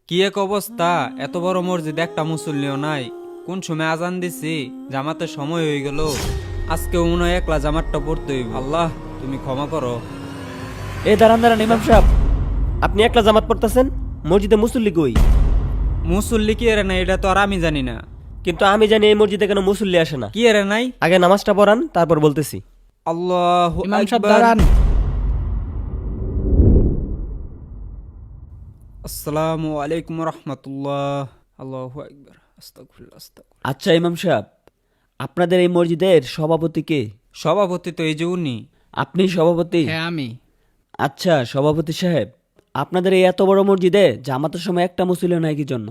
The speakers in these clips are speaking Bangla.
কি এক অবস্থা, এত বড় মসজিদ একটা মুসল্লিও নাই। কোন সময় আজান দিছি, জামাতের সময় হয়ে গেল। আজকে মনে হয় একলা জামাতটা পড়তে হইব। আল্লাহ তুমি ক্ষমা করো। এ দাঁড়ান দাঁড়ান ইমাম সাহেব, আপনি একলা জামাত পড়তেছেন, মসজিদে মুসল্লি কই? মুসল্লি কি এরে নাই এটা তো আর আমি জানি না। কিন্তু আমি জানি এই মসজিদে কেন মুসল্লি আসে না। কি এরে নাই? আগে নামাজটা পড়ান, তারপর বলতেছি। আল্লাহ ইমাম সাহেব দাঁড়ান। আসসালামু আলাইকুম রহমতুল্লাহ। আল্লাহু আকবার। আস্তাগফিরুল্লাহ আস্তাগফিরুল্লাহ। আচ্ছা ইমাম সাহেব, আপনাদের এই মসজিদের সভাপতি কে? সভাপতি তো এই যে উনি। আপনি সভাপতি? হ্যাঁ আমি। আচ্ছা সভাপতি সাহেব, আপনাদের এই এত বড় মসজিদে জামাতের সময় একটা মুসল্লি নাই কি জন্য?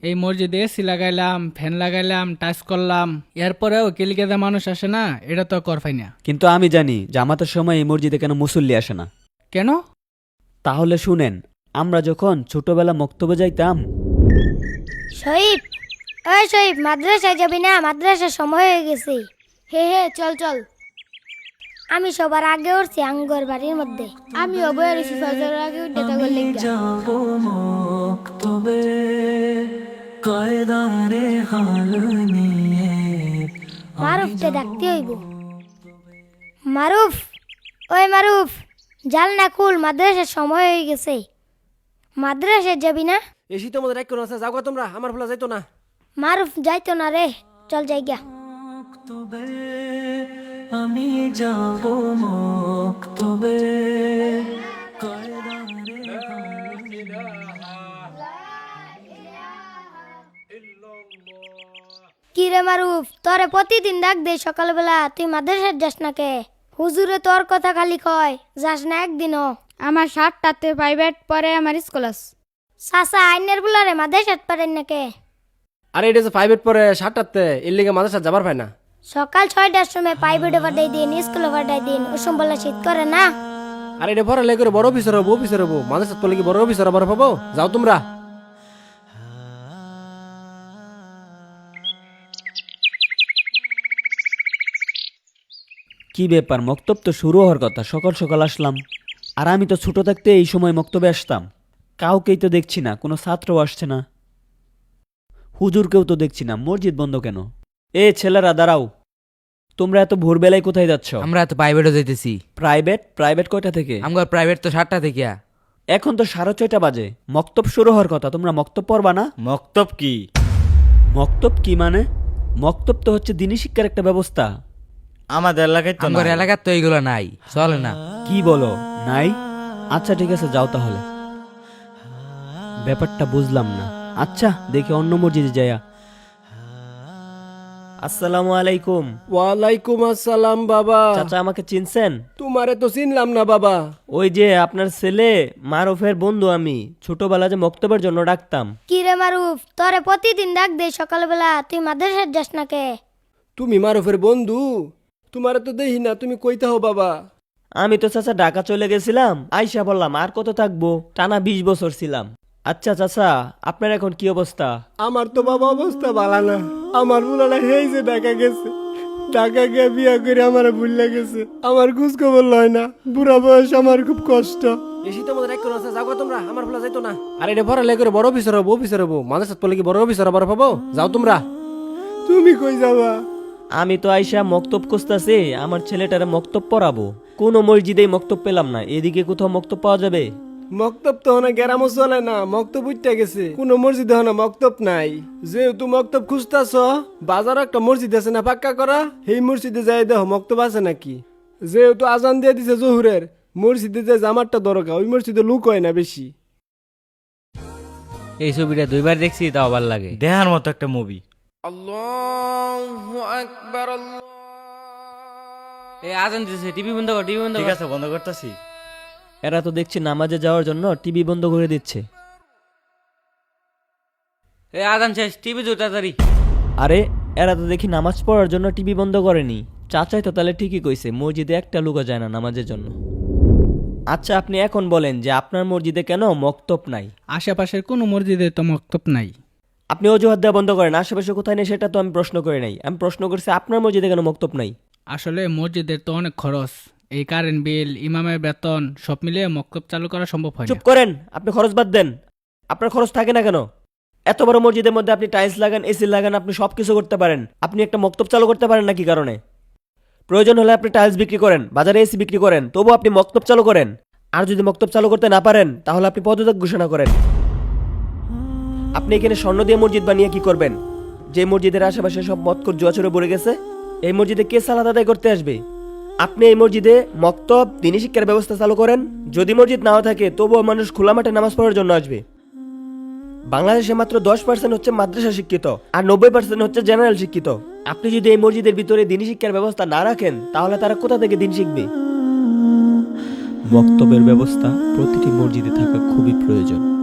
এই মসজিদে এসি লাগাইলাম, ফ্যান লাগাইলাম, টাচ করলাম, এরপরেও কিলিকেদা মানুষ আসে না, এটা তো করফাই না। কিন্তু আমি জানি জামাতের সময় এই মসজিদে কেন মুসল্লি আসে না। কেন? তাহলে শুনেন, আমরা যখন ছোটবেলা মক্তবে যাইতাম, শহীদ, ওই শহীদ, মাদ্রাসায় যাবি না? মাদ্রাসার সময় হয়ে গেছে। হে হে, চল চল। আমি সবার আগে উঠছি আঙ্গর বাড়ির মধ্যে। আমি অবয়ের ফজরের আগে উঠে তখন লিখা যাবো মক্তবে কয়দারে হাল নিয়ে। মারুফকে ডাকতে হইব। মারুফ, ওই মারুফ, জাল না খুল, মাদ্রাসার সময় হয়ে গেছে। মাদ্রাসায় যাবি না? এসি তোমাদের এক কোন আছে, যাও গা তোমরা, আমার ভোলা যাইতো না। মারুফ যাইতো না রে, চল যাইগা। মক্তবে আমি যাবো মক্তবে কয়দারে কি রে মারুফ, তোরে প্রতিদিন ডাক দে সকালবেলা, তুই মাদ্রাসায় যাস না কে? হুজুরে তোর কথা খালি কয়, যাস না একদিনও। আমার 7টাতে প্রাইভেট পরে আমার স্কুল আছে। সাসা আইনের বুলারে মাদ্রাসাত পারেন না কে? আরে এটা যে প্রাইভেট পরে 7টাতে, এর লিগে মাদ্রাসা যাবার পায় না। সকাল 6টার সময় প্রাইভেটে পাঠাই দিন, স্কুলে পাঠাই দিন, ওসম বলে শীত করে না। আরে এটা পরে লেগে বড় অফিসার হবো মাদ্রাসা পড়লে কি বড় অফিসার আবার পাবো? যাও তোমরা। কি ব্যাপার, মক্তব তো শুরু হওয়ার কথা, সকাল সকাল আসলাম। আর আমি তো ছোট থাকতে এই সময় মক্তবে আসতাম। কাউকেই তো দেখছি না, কোনো ছাত্রও আসছে না, হুজুরকেও তো দেখছি না। মসজিদ বন্ধ কেন? এ ছেলেরা দাঁড়াও, তোমরা এত ভোরবেলায় কোথায় যাচ্ছ? আমরা তো প্রাইভেটও যাইতেছি। প্রাইভেট? প্রাইভেট কয়টা থেকে? আমার প্রাইভেট তো 7টা থেকে। এখন তো 6:30 বাজে, মক্তব শুরু হওয়ার কথা, তোমরা মক্তব পড়বা না? মক্তব কি? মক্তব কি মানে? মক্তব তো হচ্ছে দিনী শিক্ষার একটা ব্যবস্থা। আমাদের এলাকায় তো আমার নাই। এলাকার তো এইগুলো নাই, চলে না। কি বলো, নাই? আচ্ছা ঠিক আছে, যাও তাহলে। ব্যাপারটা বুঝলাম না। আচ্ছা দেখি অন্য মসজিদে যায়া। আসসালামু আলাইকুম। ওয়ালাইকুম আসসালাম বাবা। চাচা আমাকে চিনছেন? তোমারে তো চিনলাম না বাবা। ওই যে আপনার ছেলে মারুফের বন্ধু আমি, ছোটবেলা যে মক্তবের জন্য ডাকতাম। কি রে মারুফ, তোরে প্রতিদিন ডাক দে সকালবেলা, তুই মাদ্রাসায় যাস না কে? তুমি মারুফের বন্ধু? তোমারে তো দেখি না, তুমি কইতে হো বাবা। আমি তো চাচা ঢাকা চলে গেছিলাম, আইসা বললাম আর কত থাকবো, টানা 20 বছর ছিলাম। আচ্ছা চাচা, আপনার এখন কি অবস্থা? আমার তো বাবা অবস্থা ভালো না। আমার বুলাটা হেই যে ঢাকা গেছে, ঢাকা গিয়ে বিয়া করে আমার ভুলে গেছে। আমার খোঁজ খবর লয় না, বুড়া বয়স, আমার খুব কষ্ট। এসি তোমাদের এক কোন আছে, যাও তোমরা, আমার ভোলা যাইতো না। আর এটা পড়া লেগে বড় অফিসার হবো মাদ্রাসা পড়লে কি বড় অফিসার আবার পাবো? যাও তোমরা। তুমি কই যাবা? আমি তো আইসা মক্তব খুঁজতাছি, আমার ছেলেটারে মক্তব পড়াবো। কোনো মসজিদেই মক্তব পেলাম না, এদিকে কোথাও মক্তব পাওয়া যাবে? মক্তব তো হনা গ্রামও চলে না, মক্তব উঠতে গেছে। কোন মসজিদে হনা মক্তব নাই। যেহেতু মক্তব খুঁজতাছ, বাজার একটা মসজিদ আছে না পাক্কা করা, সেই মসজিদে যাই দেখো মক্তব আছে নাকি। যেহেতু আজান দিয়ে দিছে জহুরের, মসজিদে যে জামারটা দরকার, ওই মসজিদে লুক হয় না বেশি। এই ছবিটা 2বার দেখছি, তাও ভালো লাগে। দেহার মতো একটা মুভি। এই আজান দিতেছে, টিভি বন্ধ কর, টিভি বন্ধ ঠিক কর। আছে, বন্ধ করতেছি। এরা তো দেখছি নামাজে যাওয়ার জন্য টিভি বন্ধ করে দিচ্ছে। এই আজান শেষ, টিভি দূর তাড়াতাড়ি। আরে এরা তো দেখি নামাজ পড়ার জন্য টিভি বন্ধ করেনি। চাচাই তো তাহলে ঠিকই কইছে, মসজিদে একটা লুকা যায় না নামাজের জন্য। আচ্ছা আপনি এখন বলেন যে আপনার মসজিদে কেন মক্তব নাই? আশেপাশের কোনো মসজিদে তো মক্তব নাই। আপনি অজুহাত দেওয়া বন্ধ করেন, আশেপাশে কোথায় নেই সেটা তো আমি প্রশ্ন করে নাই। আমি প্রশ্ন করছি আপনার মসজিদে কেন মক্তব নাই। আসলে মসজিদের তো অনেক খরচ, এই কারেন্ট বিল, ইমামের বেতন সব মিলিয়ে মক্তব চালু করা সম্ভব হয় চুপ না। করেন, আপনি খরচ বাদ দেন। আপনার খরচ থাকে না কেন? এত বড় মসজিদের মধ্যে আপনি টাইলস লাগান, এসি লাগান, আপনি সব কিছু করতে পারেন। আপনি একটা মক্তব চালু করতে পারেন না কি কারণে? প্রয়োজন হলে আপনি টাইলস বিক্রি করেন, বাজারে এসি বিক্রি করেন, তবু আপনি মক্তব চালু করেন। আর যদি মক্তব চালু করতে না পারেন তাহলে আপনি পদত্যাগ ঘোষণা করেন। আপনি এখানে স্বর্ণ দিয়ে মসজিদ বানিয়ে কি করবেন? যে মসজিদের আশেপাশে সব মদখোর জুয়াচরে পড়ে গেছে, এই মসজিদে কে সালাত আদায় করতে আসবে? আপনি এই মসজিদে মক্তব, দ্বীনি শিক্ষার ব্যবস্থা চালু করেন। যদি মসজিদ নাও থাকে তবুও মানুষ খোলা মাঠে নামাজ পড়ার জন্য আসবে। বাংলাদেশে মাত্র 10% হচ্ছে মাদ্রাসা শিক্ষিত, আর 90% হচ্ছে জেনারেল শিক্ষিত। আপনি যদি এই মসজিদের ভিতরে দ্বীনি শিক্ষার ব্যবস্থা না রাখেন তাহলে তারা কোথা থেকে দিন শিখবে? বক্তব্যের ব্যবস্থা প্রতিটি মসজিদে থাকা খুবই প্রয়োজন।